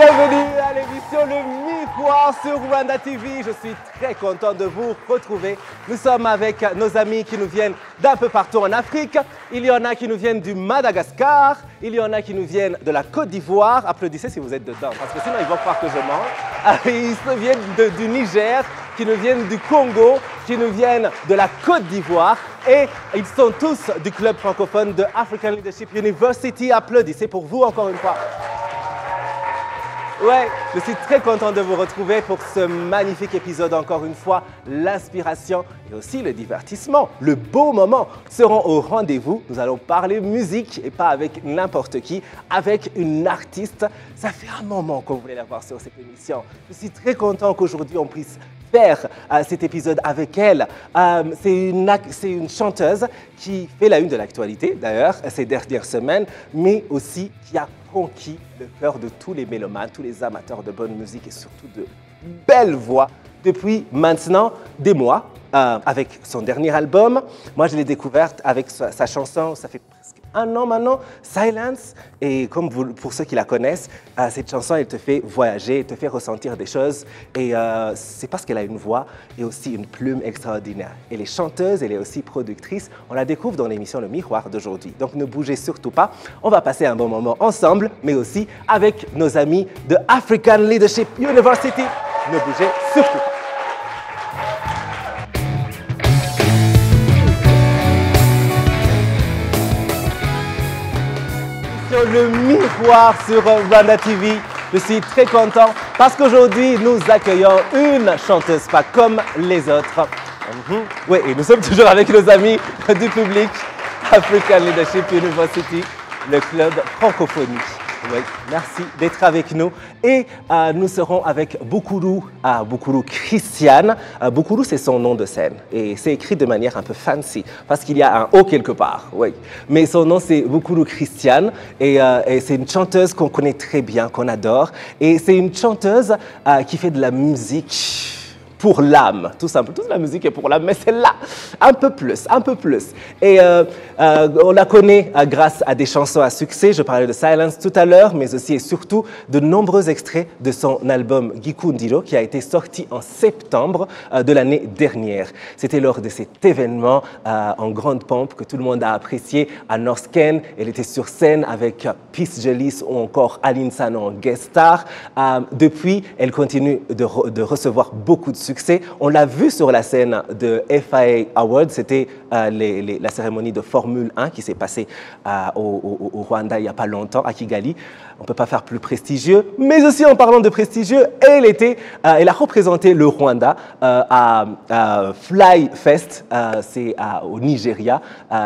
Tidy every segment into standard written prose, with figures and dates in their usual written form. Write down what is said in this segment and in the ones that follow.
Bienvenue à l'émission Le Miroir sur Rwanda TV. Je suis très content de vous retrouver. Nous sommes avec nos amis qui nous viennent d'un peu partout en Afrique. Il y en a qui nous viennent du Madagascar. Il y en a qui nous viennent de la Côte d'Ivoire. Applaudissez si vous êtes dedans, parce que sinon ils vont croire que je mens. Ils nous viennent du Niger, qui nous viennent du Congo, qui nous viennent de la Côte d'Ivoire. Et ils sont tous du club francophone de African Leadership University. Applaudissez pour vous encore une fois. Ouais, je suis très content de vous retrouver pour ce magnifique épisode. Encore une fois, l'inspiration et aussi le divertissement, le beau moment seront au rendez-vous. Nous allons parler musique et pas avec n'importe qui, avec une artiste. Ça fait un moment qu'on voulait la voir sur cette émission. Je suis très content qu'aujourd'hui on puisse faire cet épisode avec elle. C'est une chanteuse qui fait la une de l'actualité d'ailleurs ces dernières semaines, mais aussi qui a conquis le cœur de tous les mélomanes, tous les amateurs de bonne musique et surtout de belles voix depuis maintenant des mois avec son dernier album. Moi, je l'ai découverte avec sa chanson, ça fait presque un an maintenant, Silence. Et comme pour ceux qui la connaissent, cette chanson, elle te fait voyager, elle te fait ressentir des choses. Et c'est parce qu'elle a une voix et aussi une plume extraordinaire. Elle est chanteuse, elle est aussi productrice. On la découvre dans l'émission Le Miroir d'aujourd'hui. Donc ne bougez surtout pas. On va passer un bon moment ensemble, mais aussi avec nos amis de African Leadership University. Ne bougez surtout pas. Le Miroir sur Rwanda TV. Je suis très content parce qu'aujourd'hui, nous accueillons une chanteuse pas comme les autres. Oui, et nous sommes toujours avec nos amis du public African Leadership University, le club francophonie. Oui, merci d'être avec nous. Et nous serons avec Bukuru Christiane. Bukuru, c'est son nom de scène. Et c'est écrit de manière un peu fancy, parce qu'il y a un O quelque part. Oui. Mais son nom, c'est Bukuru Christiane. Et c'est une chanteuse qu'on connaît très bien, qu'on adore. Et c'est une chanteuse qui fait de la musique pour l'âme, tout simple. Toute la musique est pour l'âme, mais celle-là, un peu plus, un peu plus. Et on la connaît grâce à des chansons à succès. Je parlais de Silence tout à l'heure, mais aussi et surtout de nombreux extraits de son album Gikundiro, qui a été sorti en septembre de l'année dernière. C'était lors de cet événement en grande pompe que tout le monde a apprécié à North Ken. Elle était sur scène avec Peace Jellis ou encore Aline Sano en guest star. Depuis, elle continue de recevoir beaucoup de succès. On l'a vu sur la scène de FIA Awards, c'était la cérémonie de Formule 1 qui s'est passée au Rwanda il n'y a pas longtemps, à Kigali. On ne peut pas faire plus prestigieux, mais aussi en parlant de prestigieux, elle a représenté le Rwanda à Fly Fest, c'est au Nigeria.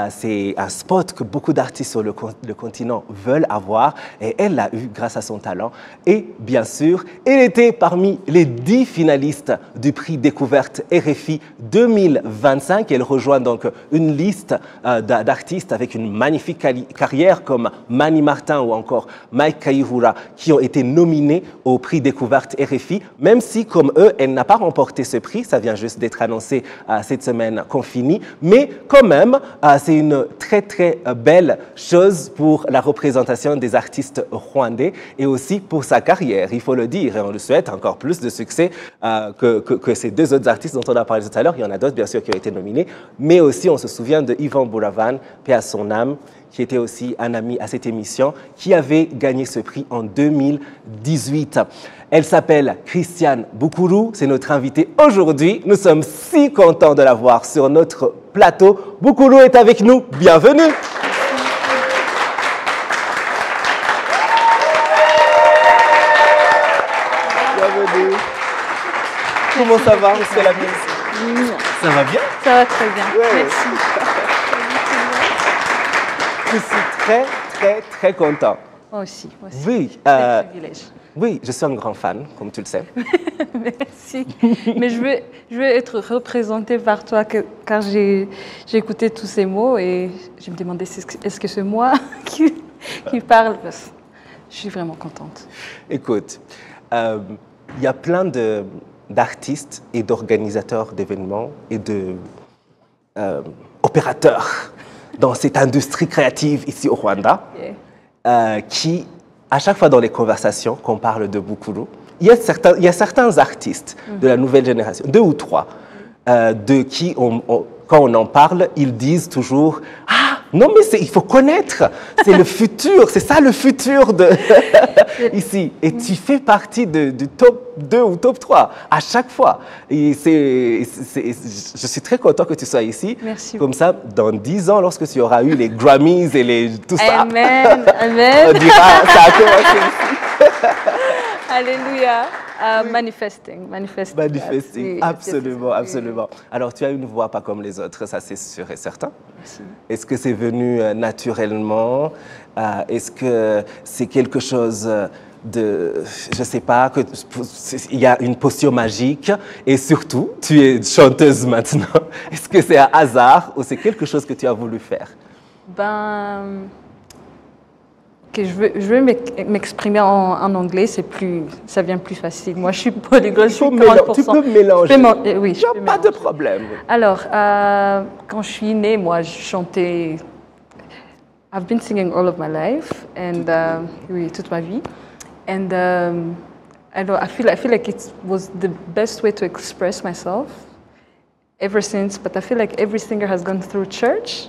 C'est un spot que beaucoup d'artistes sur le continent veulent avoir et elle l'a eu grâce à son talent. Et bien sûr, elle était parmi les 10 finalistes du prix Découverte RFI 2025. Elle rejoint donc une liste d'artistes avec une magnifique carrière comme Mani Martin ou encore Mike Kayihura qui ont été nominés au prix Découverte RFI, même si comme eux, elle n'a pas remporté ce prix. Ça vient juste d'être annoncé cette semaine qu'on finit. Mais quand même, c'est une très très belle chose pour la représentation des artistes rwandais et aussi pour sa carrière, il faut le dire. Et on lui souhaite encore plus de succès que ces deux autres artistes dont on a parlé tout à l'heure. Il y en a d'autres, bien sûr, qui ont été nominés. Mais aussi, on se souvient de Yvan Bouravan, paix à son âme, qui était aussi un ami à cette émission, qui avait gagné ce prix en 2018. Elle s'appelle Christiane Bukuru, c'est notre invitée aujourd'hui. Nous sommes si contents de la voir sur notre plateau. Bukuru est avec nous, bienvenue. Bienvenue. Comment ça va? C'est la musique. Ça va bien? Ça va très bien, ouais. Merci. Je suis très, très, très content. Moi aussi. Oui, c'est un privilège. Oui, je suis un grand fan, comme tu le sais. Merci. Mais je veux être représentée par toi, car j'ai écouté tous ces mots et je me demandais est-ce que c'est moi qui parle? Je suis vraiment contente. Écoute, il y a plein d'artistes et d'organisateurs d'événements et d'opérateurs dans cette industrie créative ici au Rwanda qui à chaque fois dans les conversations qu'on parle de Bukulu, il y a certains artistes de la nouvelle génération, 2 ou 3, de qui, quand on en parle, ils disent toujours « Ah, non mais il faut connaître, c'est le futur, c'est ça le futur de ici ». Et tu fais partie du top 2 ou top 3 à chaque fois. Et je suis très content que tu sois ici. Merci. Comme ça, dans 10 ans, lorsque tu auras eu les Grammys et tout ça, Amen, amen. on dira « Ça a commencé ici ». Alléluia. Manifesting. Manifesting, absolument, absolument. Alors, tu as une voix pas comme les autres, ça c'est sûr et certain. Merci. Est-ce que c'est venu naturellement? Est-ce que c'est quelque chose de, je ne sais pas, il y a une potion magique? Et surtout, tu es chanteuse maintenant. Est-ce que c'est un hasard ou c'est quelque chose que tu as voulu faire? Que je veux m'exprimer en anglais, ça vient plus facile. Moi, je suis polyglotte, je suis 40%. Tu peux mélanger. Oui, il n'y a pas de problème. Alors, quand je suis née, moi, je chantais. I've been singing all of my life, and oui, toute ma vie. And I feel like it was the best way to express myself ever since. But I feel like every singer has gone through church.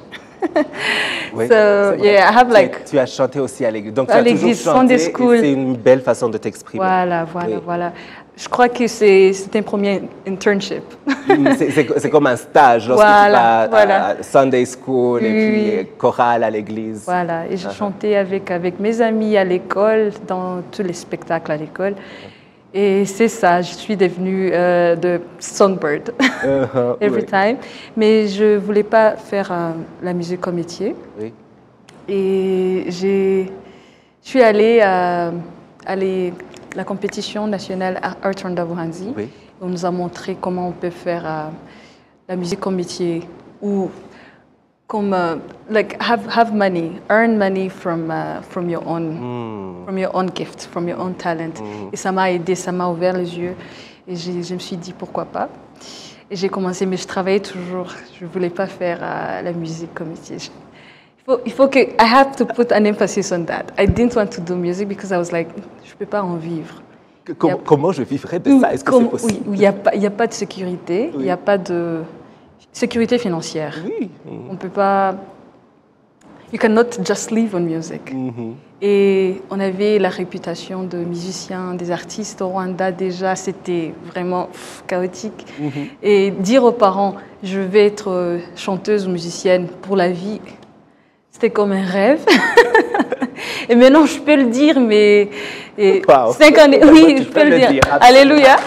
Oui, so yeah, I have like. Tu as chanté aussi à l'église, donc tu à as toujours l'église, chanté. Sunday school. C'est une belle façon de t'exprimer. Voilà. Je crois que c'était un premier internship. C'est comme un stage lorsque tu vas à Sunday school et puis chorale à l'église. Voilà, et je chantais avec mes amis à l'école, dans tous les spectacles à l'école. Et c'est ça, je suis devenue de songbird every time. Mais je ne voulais pas faire la musique comme métier. Oui. Et je suis allée à la compétition nationale Art Rwanda Buhanzi. Oui. On nous a montré comment on peut faire la musique comme métier ou comme like have money, earn money from your own gift, from your own talent. Et ça m'a aidé, ça m'a ouvert les yeux. Et je me suis dit pourquoi pas. Et j'ai commencé, mais je travaillais toujours. Je voulais pas faire la musique comme métier. Il faut que I had to put an emphasis on that. I didn't want to do music because I was like, je peux pas en vivre. Comment je vivrais de ça? Est-ce que c'est possible? Oui, il n'y a pas de sécurité, il n'y a pas de sécurité financière. Oui. On peut pas. You cannot just live on music. Et on avait la réputation de musiciens, des artistes au Rwanda déjà, c'était vraiment chaotique. Et dire aux parents, je vais être chanteuse ou musicienne pour la vie, c'était comme un rêve. Et maintenant, je peux le dire, mais... Wow. 5 années, oui, je peux le dire. Alléluia.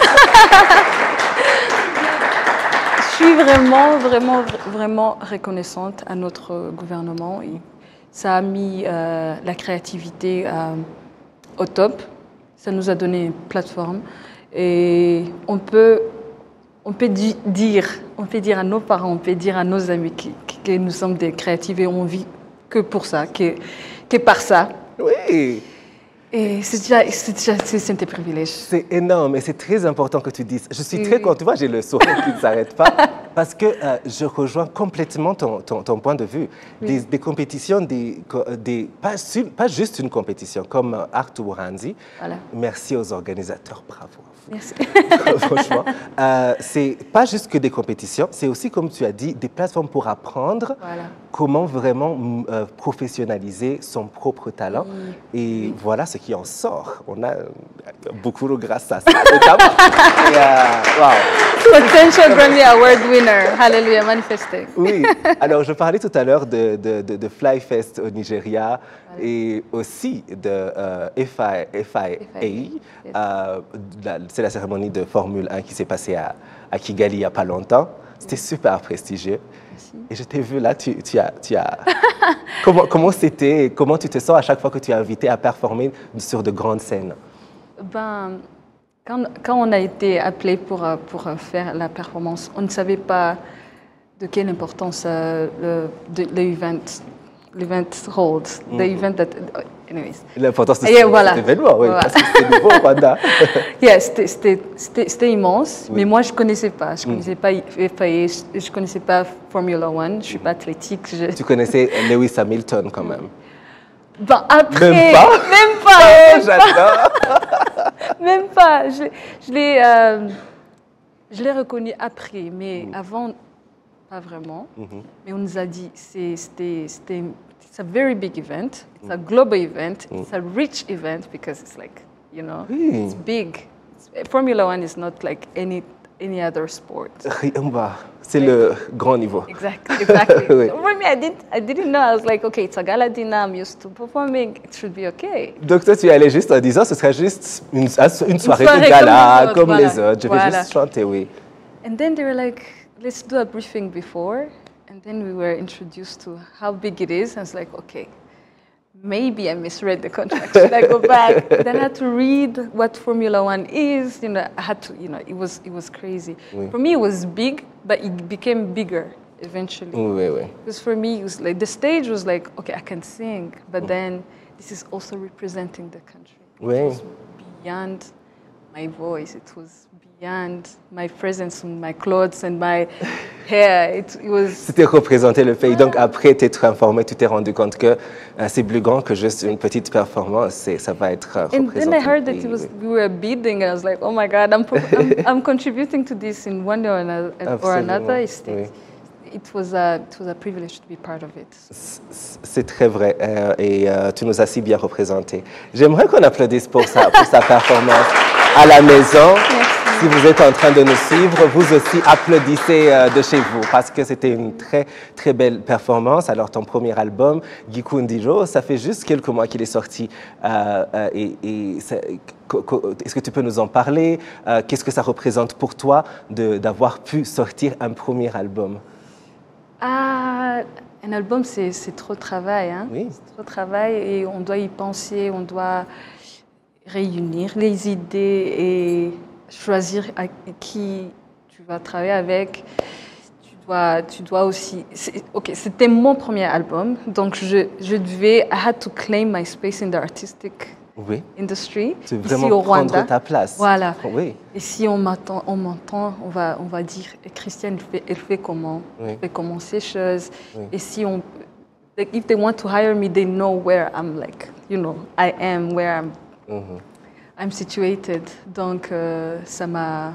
Je suis vraiment reconnaissante à notre gouvernement. Et ça a mis la créativité au top. Ça nous a donné une plateforme. Et on peut dire à nos parents, on peut dire à nos amis que nous sommes des créatifs et on vit que pour ça, que par ça. Oui. Et c'est un privilège. C'est énorme et c'est très important que tu dises. Je suis très content, tu vois, j'ai le sourire qui ne s'arrête pas parce que je rejoins complètement ton point de vue. Des compétitions, pas juste une compétition comme Art Buhanzi. Voilà. Merci aux organisateurs, bravo. Merci. Franchement, c'est pas juste que des compétitions, c'est aussi, comme tu as dit, des plateformes pour apprendre comment vraiment professionnaliser son propre talent. Et voilà ce qui en sort. On a beaucoup grâce à ça, notamment. Wow. Potential Grammy Award winner. Hallelujah, manifesting. Oui. Alors, je parlais tout à l'heure de Flyfest au Nigeria et aussi de FIA. C'est la cérémonie de Formule 1 qui s'est passée à Kigali il n'y a pas longtemps. C'était super prestigieux. Merci. Et je t'ai vu là, tu as... comment c'était, comment tu te sens à chaque fois que tu es invité à performer sur de grandes scènes? Quand on a été appelé pour faire la performance, on ne savait pas de quelle importance l'event holds. The event that, anyways. L'importance de cet événement, oui, parce que c'était nouveau au Rwanda. C'était immense, mais moi je ne connaissais pas. Je ne connaissais pas FIA, je ne connaissais pas Formula 1, je ne suis pas athlétique. Tu connaissais Lewis Hamilton quand même? Ben après, Même pas. même pas, Oh, même pas. j'adore. Même pas. Je l'ai reconnu après, mais avant, pas vraiment. Mais on nous a dit, it's a very big event. It's a global event. It's a rich event because it's like, you know, it's big. Formula One is not like any other sport. Bah, c'est le grand niveau. Exactly. Oui. So for me, I didn't know. I was like, okay, it's a gala dinner. I'm used to performing. It should be okay. Donc toi, tu y allais juste en disant, ce serait juste une soirée soirée de gala, comme comme les les autres, autres. Je vais voilà. juste chanter, oui. And then they were like, let's do a briefing before. And then we were introduced to how big it is. I was like, okay, maybe I misread the contract. Should I go back? Then I had to read what Formula One is. You know, I had to, you know, it was crazy. Oui. For me, it was big, but it became bigger eventually. Oui, oui. Because for me, it was like, the stage was like, okay, I can sing, but then this is also representing the country. Oui. It was beyond my voice. It was beyond my presence, my clothes and my hair. It was... C'était représenter le pays. Donc après t'être informé, tu t'es rendu compte que c'est plus grand que juste une petite performance. Ça va être And représenté. then I heard that le it pays, was, oui. we were bidding, and I was like, oh my God, I'm contributing to this in one way or another. Absolument, oui. It was a privilege to be part of it. C'est très vrai et tu nous as si bien représenté. J'aimerais qu'on applaudisse pour sa performance à la maison. Merci. Si vous êtes en train de nous suivre, vous aussi applaudissez de chez vous parce que c'était une très très belle performance. Alors ton premier album, Gikundijo, ça fait juste quelques mois qu'il est sorti est-ce que tu peux nous en parler? Qu'est-ce que ça représente pour toi d'avoir pu sortir un premier album? Un album, c'est trop de travail. Hein? Oui. C'est trop de travail et on doit y penser, on doit réunir les idées et choisir à qui tu vas travailler avec. Tu dois aussi... Ok, c'était mon premier album, donc je devais... I had to claim my space in the artistic industry. C'est ici vraiment au Rwanda. prendre ta place. Voilà. Oui. Et si on m'entend, on va dire, Christiane, elle fait comment? Elle fait comment ces choses? Et si on... Like, if they want to hire me, they know where I'm like, you know, I am, where I'm situated. Donc, ça m'a...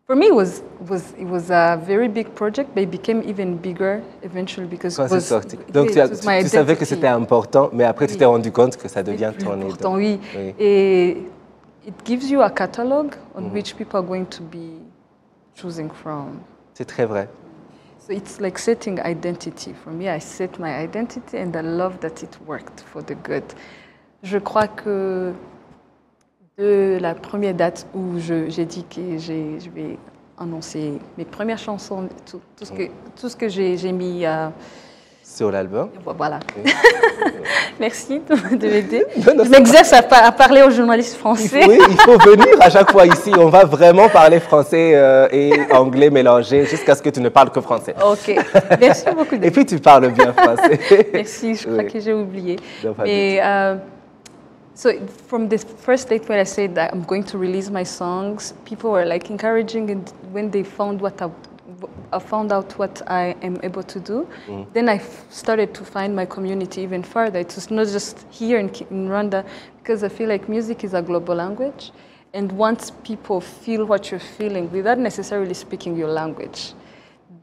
For me, it was a very big project, but it became even bigger eventually because Quand it was, c'est sorti. Donc, tu savais que c'était important, mais après, tu t'es rendu compte que ça devient ton important, oui. Et it gives you a catalogue on which people are going to be choosing from. C'est très vrai. So it's like setting identity. For me, I set my identity and I love that it worked for the good. Je crois que de la première date où j'ai dit que je vais annoncer mes premières chansons, tout ce que j'ai mis sur l'album. Voilà. Oui. Merci de m'aider. Je m'exerce à parler aux journalistes français. Oui, il faut venir à chaque fois ici. On va vraiment parler français et anglais mélangés jusqu'à ce que tu ne parles que français. Ok. Merci beaucoup. Et puis tu parles bien français. Merci, je crois que j'ai oublié. Mais so from the first date when I said that I'm going to release my songs, people were like encouraging, and when they found I found out what I am able to do, then I started to find my community even further. It was not just here in Rwanda, because I feel like music is a global language, and once people feel what you're feeling without necessarily speaking your language,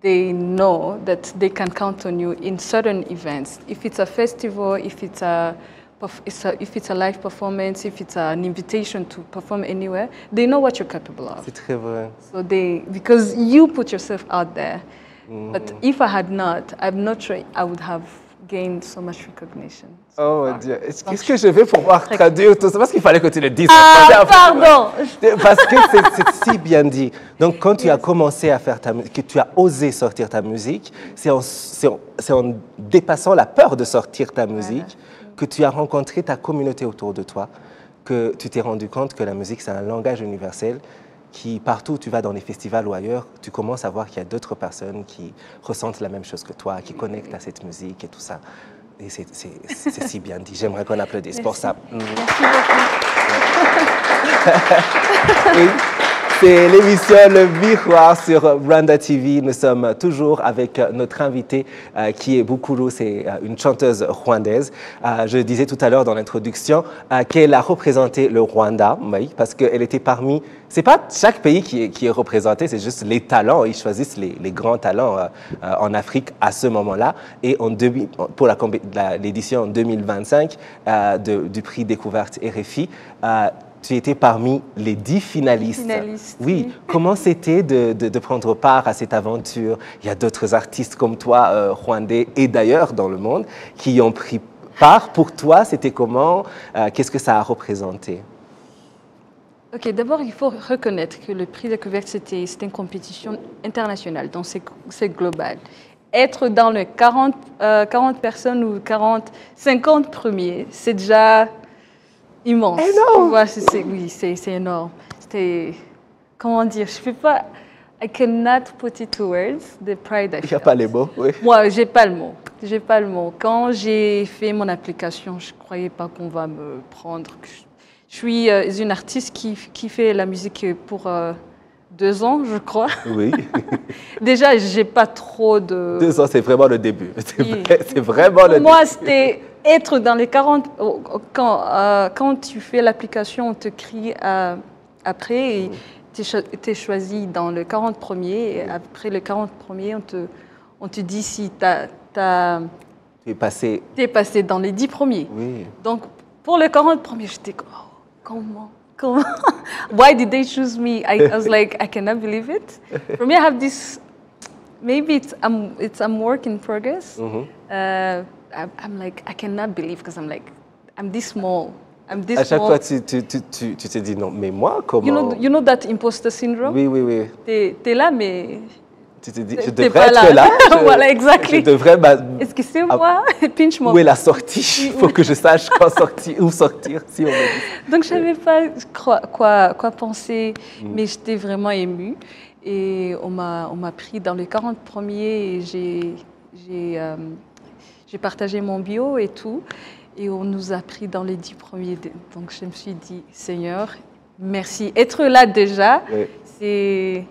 they know that they can count on you in certain events. If it's a festival, if it's a live performance, if it's an invitation to perform anywhere, they know what you're capable of. C'est très vrai. So because you put yourself out there. But if I had not, I'm not sure I would have gained so much recognition. Oh mon Dieu, qu'est-ce que je vais pouvoir traduire tout ça? Parce qu'il fallait que tu le dises. Pardon. Parce que c'est si bien dit. Donc quand tu as commencé à faire ta musique, que tu as osé sortir ta musique, c'est en dépassant la peur de sortir ta musique que tu as rencontré ta communauté autour de toi, que tu t'es rendu compte que la musique, c'est un langage universel qui, partout où tu vas dans les festivals ou ailleurs, tu commences à voir qu'il y a d'autres personnes qui ressentent la même chose que toi, qui connectent à cette musique et tout ça. Et c'est si bien dit. J'aimerais qu'on applaudisse pour ça. Merci beaucoup. Et C'est l'émission Le Miroir sur Rwanda TV. Nous sommes toujours avec notre invitée qui est Bukuru, c'est une chanteuse rwandaise. Je disais tout à l'heure dans l'introduction qu'elle a représenté le Rwanda, oui, parce qu'elle était parmi... C'est pas chaque pays qui est représenté, c'est juste les talents. Ils choisissent les grands talents en Afrique à ce moment-là. Et pour l'édition 2025 du prix Découverte RFI, tu étais parmi les 10 finalistes. Oui. Comment c'était de prendre part à cette aventure? Il y a d'autres artistes comme toi, rwandais et d'ailleurs dans le monde, qui ont pris part. Pour toi, c'était comment? Qu'est-ce que ça a représenté? Ok, d'abord, il faut reconnaître que le prix Découverte, c'était une compétition internationale, donc c'est global. Être dans les 40 personnes ou 50 premiers, c'est déjà immense. Énorme. Oui, c'est énorme. Comment dire, je ne peux pas... I cannot put it to words, the pride I felt. Il n'y a pas les mots, oui. Moi, je n'ai pas le mot. J'ai pas le mot. Quand j'ai fait mon application, je ne croyais pas qu'on va me prendre. Je suis une artiste qui fait la musique pour 2 ans, je crois. Oui. Déjà, je n'ai pas trop de... 2 ans, c'est vraiment le début. C'est vraiment le début. Pour moi, c'était être dans les 40... Quand tu fais l'application, on te crie après et tu es choisi dans le 40 premiers. Et après le 40 premiers, on te dit si tu es passé dans les 10 premiers. Oui. Donc, pour le 40 premiers, j'étais comme... Comment? Why did they choose me? I was like, I cannot believe it. For me, I have this. Maybe it's a work in progress. I'm like, I cannot believe because I'm this small. À chaque fois, tu te dis non, mais moi, comment? You know that imposter syndrome? Oui, oui, oui. T'es là, mais... Tu te dis, je devrais être là. Voilà, exactement. Je devrais... Est-ce que c'est moi? Pinch-moi. Où est la sortie? Il faut que je sache quand sortir, où sortir, si on me dit. Donc, je ne savais pas quoi penser, mais j'étais vraiment émue. Et on m'a pris dans les 40 premiers et j'ai partagé mon bio et tout. Et on nous a pris dans les 10 premiers. Donc, je me suis dit, Seigneur, merci. Être là déjà, c'est...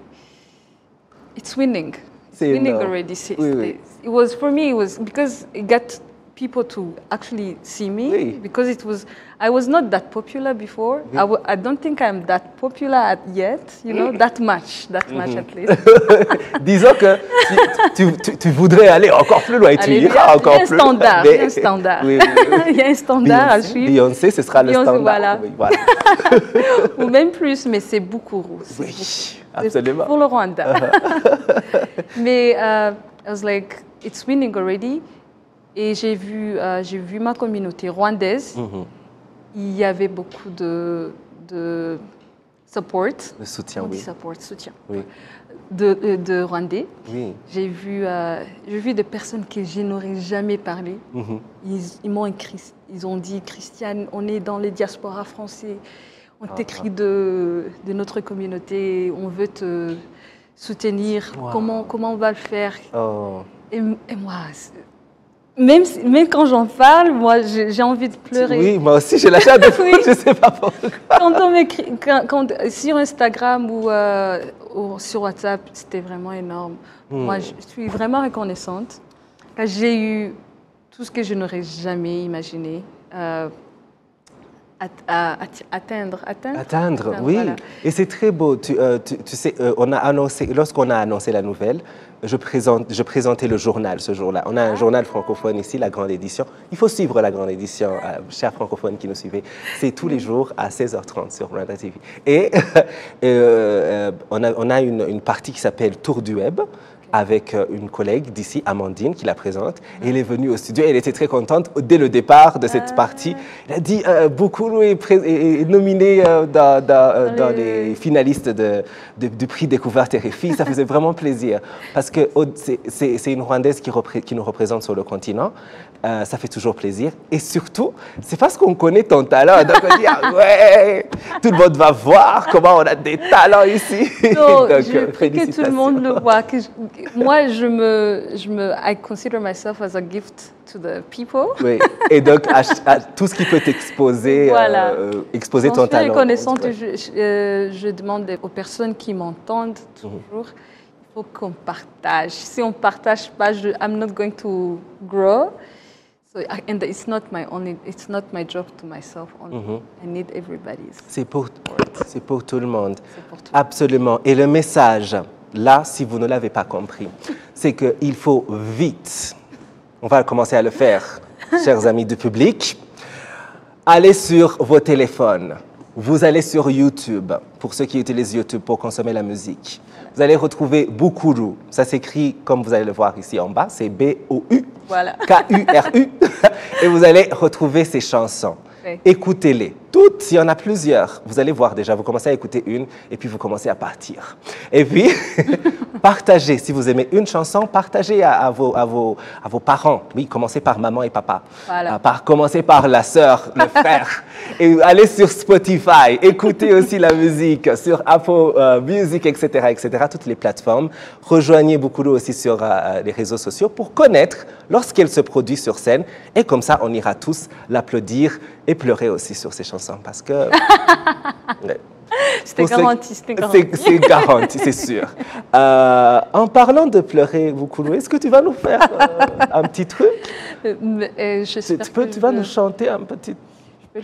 It's winning. It's winning already. Oui. It was for me. It was because it got people to actually see me. Oui. Because I was not that popular before. Oui. I don't think I'm that popular yet. You know, that much at least. Disons que tu voudrais aller encore plus loin et tu iras encore plus loin. Il y a un standard. Oui. Il y a un standard à suivre. Beyoncé, ce sera le standard. Voilà. Oui, voilà. Ou même plus, mais c'est beaucoup. Oui. Absolument. Pour le Rwanda. Mais I was like, it's winning already. Et j'ai vu ma communauté rwandaise. Il y avait beaucoup de support. De soutien, oui. Soutien. Oui. De Rwandais. Oui. J'ai vu des personnes que je n'aurais jamais parlé. Ils m'ont écrit, ils ont dit, Christiane, on est dans les diasporas français. On t'écrit de notre communauté, on veut te soutenir, comment on va le faire? Et moi, même quand j'en parle, moi j'ai envie de pleurer. Oui, moi aussi j'ai la chair de fou, je ne sais pas pourquoi. Quand on m'écrit, sur Instagram ou sur WhatsApp, c'était vraiment énorme. Moi, je suis vraiment reconnaissante. J'ai eu tout ce que je n'aurais jamais imaginé. Atteindre, oui. Voilà. Et c'est très beau. Tu sais, lorsqu'on a annoncé la nouvelle, je présentais le journal ce jour-là. On a un journal francophone ici, la Grande Édition. Il faut suivre la Grande Édition, chers francophones qui nous suivez. C'est tous les jours à 16h30 sur Rwanda TV. Et on a une partie qui s'appelle Tour du Web, avec une collègue d'ici, Amandine, qui la présente. Et elle est venue au studio et elle était très contente dès le départ de cette partie. Elle a dit Bukuru est nominé dans les finalistes du prix Découverte RFI. Ça faisait vraiment plaisir parce que c'est une Rwandaise qui nous représente sur le continent. Ça fait toujours plaisir. Et surtout, c'est parce qu'on connaît ton talent. Donc on dit, ah ouais, tout le monde va voir comment on a des talents ici. Non, donc, je prie que tout le monde le voit. Moi, I consider myself as a gift to the people. Oui, et donc à tout ce qui peut t'exposer, Voilà. exposer ton talent. Je suis reconnaissante. Ouais. Je demande aux personnes qui m'entendent toujours, il faut qu'on partage. Si on ne partage pas, I'm not going to grow. So, and it's not my job to myself only. I need everybody's. C'est pour tout le monde. C'est pour tout. Absolument. Et le message, là, si vous ne l'avez pas compris, c'est qu'il faut vite, on va commencer à le faire, chers amis du public, allez sur vos téléphones. Vous allez sur YouTube, pour ceux qui utilisent YouTube pour consommer la musique. Vous allez retrouver Bukuru. Ça s'écrit comme vous allez le voir ici en bas, c'est B-O-U. Voilà. K-U-R-U. Et vous allez retrouver ces chansons. Oui. Écoutez-les. Toutes, il y en a plusieurs. Vous allez voir déjà, vous commencez à écouter une et puis vous commencez à partir. Et puis, partagez. Si vous aimez une chanson, partagez à vos parents. Oui, commencez par maman et papa. Voilà. Commencez par la sœur, le frère. Et allez sur Spotify. Écoutez aussi la musique sur Apple Music, etc., etc. Toutes les plateformes. Rejoignez Bukuru aussi sur les réseaux sociaux pour connaître lorsqu'elle se produit sur scène. Et comme ça, on ira tous l'applaudir et pleurer aussi sur ces chansons parce que... Ouais. C'était garanti, C'est garanti, c'est sûr. En parlant de pleurer, Bukuru, est-ce que tu vas nous faire un petit truc? Tu vas nous chanter un petit... Je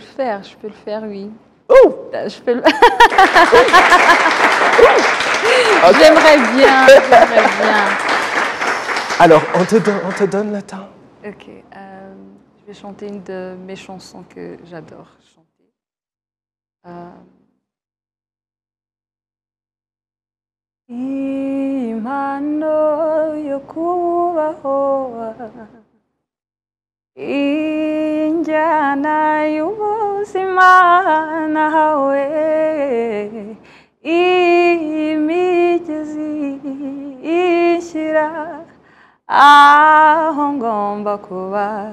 peux le faire, oui. Oh! Je peux le... J'aimerais bien. Alors, on te donne le temps. Ok. Je vais chanter une de mes chansons que j'adore chanter. Imano yokubaho injana y'ubuzima nahawe imigezi ishyira aho ngomba kuba.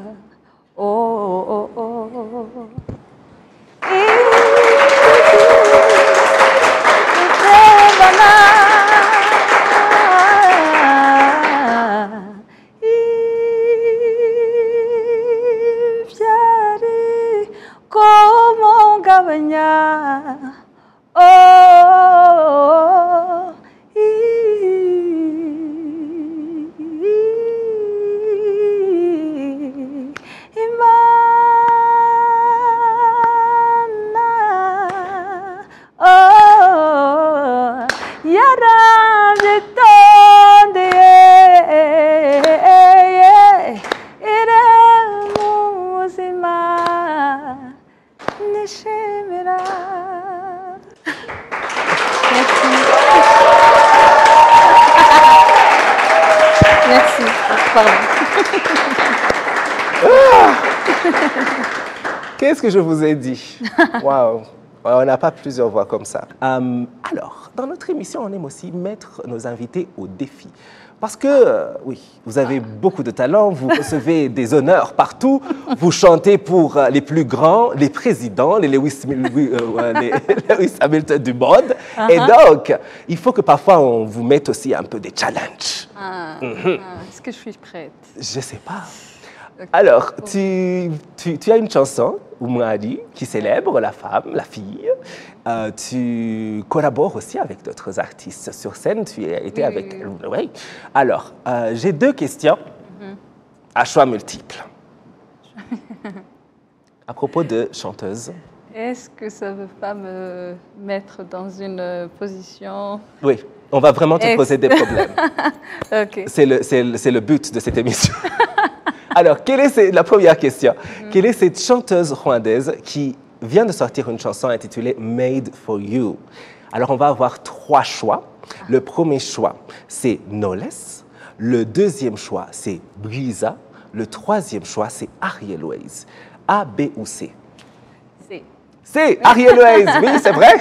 Merci. Pardon. Qu'est-ce que je vous ai dit? Waouh! On n'a pas plusieurs voix comme ça. Alors, dans notre émission, on aime aussi mettre nos invités au défi. Parce que, oui, vous avez beaucoup de talent, vous recevez des honneurs partout, vous chantez pour les plus grands, les présidents, les Lewis Hamilton du monde. Et donc, il faut que parfois on vous mette aussi un peu des challenges. Est-ce que je suis prête? Je ne sais pas. Alors, tu as une chanson, Oumouadi, qui célèbre la femme, la fille. Tu collabores aussi avec d'autres artistes sur scène. Tu as été avec... Oui. Alors, j'ai deux questions à choix multiples. À propos de chanteuse. Est-ce que ça ne veut pas me mettre dans une position... Oui, on va vraiment te poser des problèmes. Ok. C'est le but de cette émission. Alors, quelle est la première question? Quelle est cette chanteuse rwandaise qui vient de sortir une chanson intitulée Made for You? Alors, on va avoir trois choix. Le premier choix, c'est Knowless. Le deuxième choix, c'est Brisa. Le troisième choix, c'est Ariel Ways. A, B ou C? C. C, Ariel Ways. Oui, c'est vrai.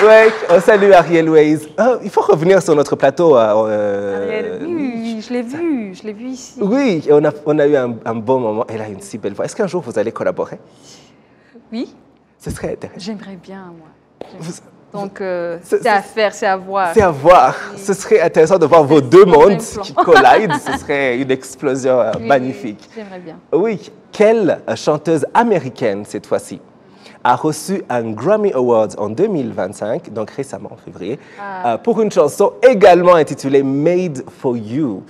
Oui, on salue Ariel Ways. Il faut revenir sur notre plateau. Ariel, oui. Oui, je l'ai vu ici. Oui, et on a eu un bon moment. Elle a une si belle voix. Est-ce qu'un jour vous allez collaborer? Oui, Ce serait intéressant. j'aimerais bien, moi. Vous- Donc, c'est à faire, c'est à voir. C'est à voir. Oui. Ce serait intéressant de voir vos C'est deux sur le mondes même plan. qui collident. Ce serait une explosion Oui, magnifique. j'aimerais bien. Oui, quelle chanteuse américaine cette fois-ci a reçu un Grammy Awards en 2025, donc récemment en février, pour une chanson également intitulée Made for You.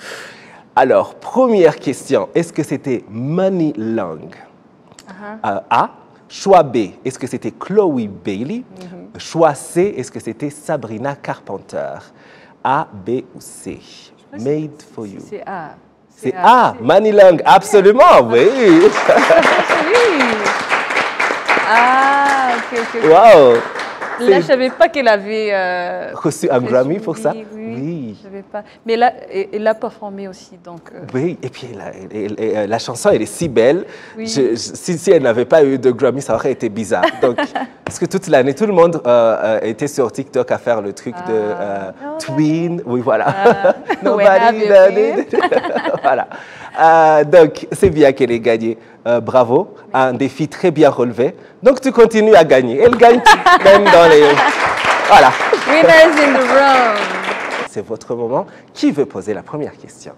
Alors, première question, est-ce que c'était Money Long? A. Choix B, est-ce que c'était Chloe Bailey? Choix C, est-ce que c'était Sabrina Carpenter? A, B ou C? Made for You. C'est A. C'est A, Money Long, absolument, oui. Oui. Ah, ok. Wow. Là, je ne savais pas qu'elle avait Reçu un Grammy pour ça? Oui. Je savais pas. Mais là, elle a performé aussi, donc. Oui, et puis la chanson, elle est si belle. Oui. Si elle n'avait pas eu de Grammy, ça aurait été bizarre. Donc, parce que toute l'année, tout le monde était sur TikTok à faire le truc de Twin. Oui, voilà. Nobody. Voilà. Donc, c'est bien qu'elle ait gagné. Bravo. Un défi très bien relevé. Donc, tu continues à gagner. Elle gagne même dans les... Voilà. Winners in the room. C'est votre moment. Qui veut poser la première question?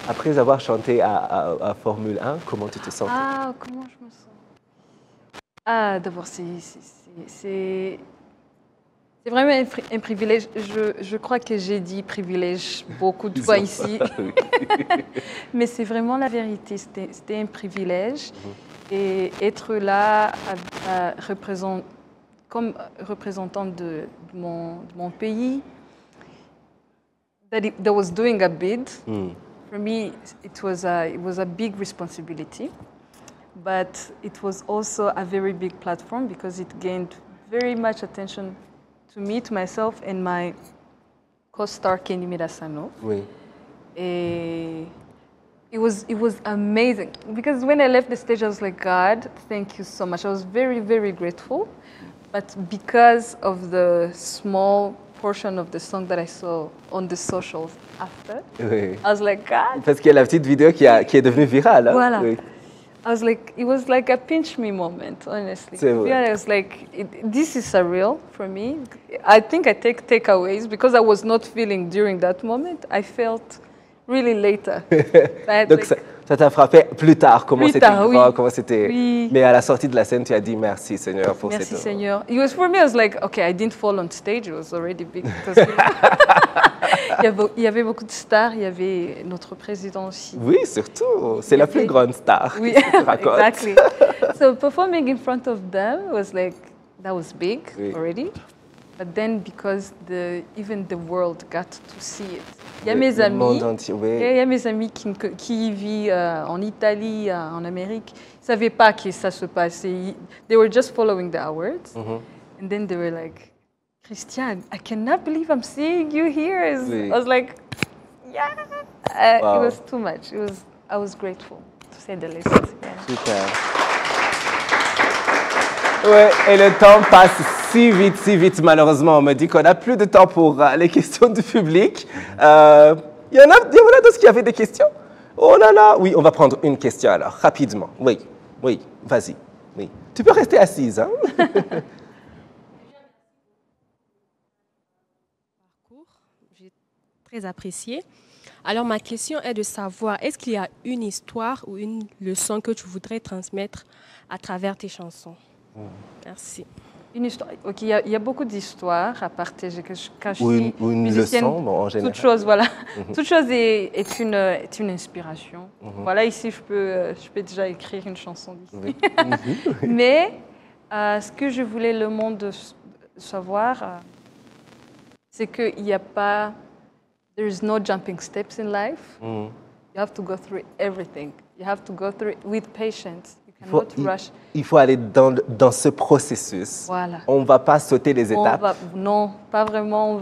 Après avoir chanté à Formule 1, comment tu te sens? Ah, comment je me sens? Ah, d'abord, c'est vraiment un privilège. Je crois que j'ai dit privilège beaucoup de fois ici. Mais c'est vraiment la vérité. C'était un privilège. Et être là comme représentant de mon pays, that was doing a bid, for me, it was a big responsibility. But it was also a very big platform because it gained very much attention to me, to myself, and my co-star Kenny Medasano. Oui. It was amazing because when I left the stage, I was like, God, thank you so much. I was very, very grateful. But because of the small portion of the song that I saw on the socials after, Oui. I was like, God. Parce qu'il y a la petite vidéo qui est devenue virale. Hein? Voilà. Oui. I was like, it was like a pinch me moment, honestly. C'est vrai. Yeah, I was like, this is surreal for me. I think I take takeaways because I was not feeling during that moment. I felt really later. Donc ça t'a frappé plus tard, comment c'était grand, oui. comment c'était... Oui. Mais à la sortie de la scène, tu as dit merci Seigneur pour Merci cette... Seigneur. It was for me, I was like, okay, I didn't fall on stage. It was already big. Because, il y avait beaucoup de stars. Il y avait notre président aussi. Oui, surtout. C'est la plus grande star. Oui, que tu racontes. exactly. So performing in front of them was like, that was big already. But then because even the world got to see it. Il y a mes amis, monde entier, oui. Il y a mes amis qui vivent en Italie, en Amérique. Ils ne savaient pas que ça se passait. They were just following the awards. And then they were like, Christiane, I cannot believe I'm seeing you here. Oui. I was like, yeah. Wow. It was too much. I was grateful, to say the least. Yeah. Super. Ouais, et le temps passe si vite, malheureusement. On me dit qu'on n'a plus de temps pour les questions du public. Il y en a d'autres qui avaient des questions? Oh là là. Oui, on va prendre une question alors, rapidement. Oui, vas-y. Oui. Tu peux rester assise, hein? J'ai très apprécié. Alors, ma question est de savoir, est-ce qu'il y a une histoire ou une leçon que tu voudrais transmettre à travers tes chansons? Merci. Une histoire. Ok, il y a beaucoup d'histoires à partager. Quand je Ou suis une musicienne, leçon, bon, en général. toute chose, voilà. Toute chose est une inspiration. Voilà, ici, je peux déjà écrire une chanson d'ici. Oui. Mais ce que je voulais le monde savoir, c'est qu'il n'y a pas... There is no jumping steps in life. You have to go through everything. You have to go through it with patience. Il faut aller dans ce processus. Voilà. On ne va pas sauter les étapes. Non, pas vraiment.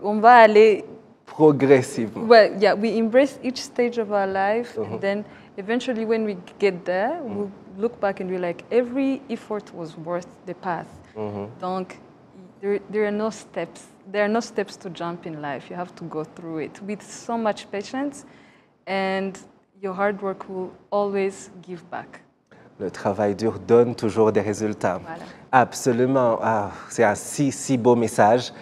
On va aller progressivement. Well, yeah, we embrace each stage of our life, and then eventually, when we get there, look back and be like, every effort was worth the path. Donc, there are no steps. There are no steps to jump in life. You have to go through it with so much patience, and your hard work will always give back. Le travail dur donne toujours des résultats. Voilà. Absolument. Ah, c'est un si beau message.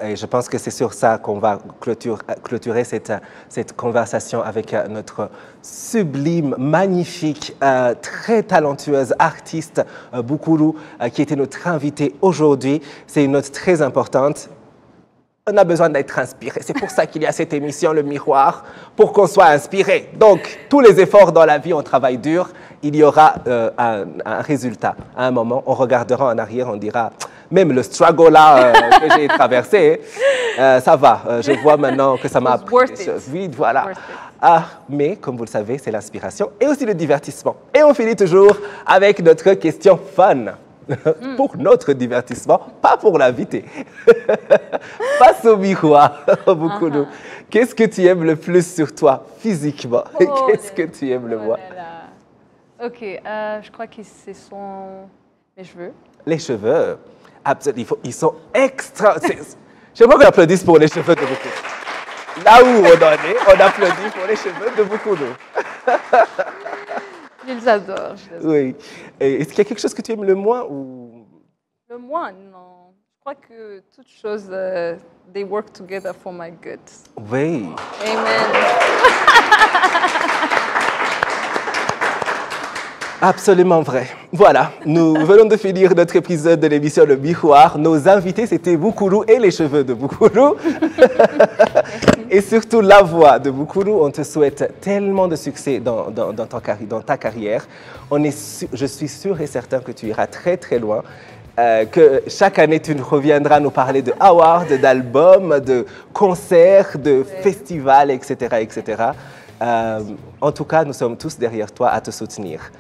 Et je pense que c'est sur ça qu'on va clôturer cette conversation avec notre sublime, magnifique, très talentueuse artiste, Boukoulou, qui était notre invitée aujourd'hui. C'est une note très importante. On a besoin d'être inspiré. C'est pour ça qu'il y a cette émission, Le Miroir, pour qu'on soit inspiré. Donc, tous les efforts dans la vie, on travaille dur. Il y aura un résultat. À un moment, on regardera en arrière, on dira, même le struggle là que j'ai traversé, ça va. Je vois maintenant que ça m'a appris des choses. Oui, voilà. Ah, mais comme vous le savez, c'est l'inspiration et aussi le divertissement. Et on finit toujours avec notre question fun. Pour notre divertissement, pas pour l'invité. Face au miroir, Boukoulou. Qu'est-ce que tu aimes le plus sur toi, physiquement? Qu'est-ce que tu aimes le moins? Ok, je crois que ce sont mes cheveux. Les cheveux, absolument, ils sont extra... J'aimerais qu'on applaudisse pour les cheveux de Boukoulou. Là où on en est, on applaudit pour les cheveux de Boukoulou. Je les adore. Oui. Est-ce qu'il y a quelque chose que tu aimes le moins ou... Le moins, non. Je crois que toutes choses, they work together for my good. Oui. Amen. Absolument vrai. Voilà, nous venons de finir notre épisode de l'émission Le Miroir. Nos invités, c'était Boukoulou et les cheveux de Boukoulou. Et surtout la voix de Boukoulou. On te souhaite tellement de succès dans ta carrière. Je suis sûr et certain que tu iras très très loin. Que chaque année, tu reviendras nous parler de awards, d'albums, de concerts, de festivals, etc. etc. En tout cas, nous sommes tous derrière toi à te soutenir.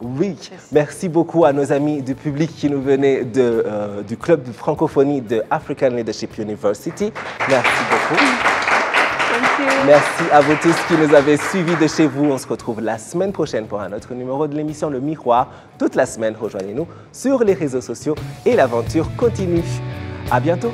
Oui, merci beaucoup à nos amis du public qui nous venaient du club de francophonie de African Leadership University. Merci beaucoup. Merci à vous tous qui nous avez suivis de chez vous. On se retrouve la semaine prochaine pour un autre numéro de l'émission Le Miroir. Toute la semaine, rejoignez-nous sur les réseaux sociaux et l'aventure continue. À bientôt.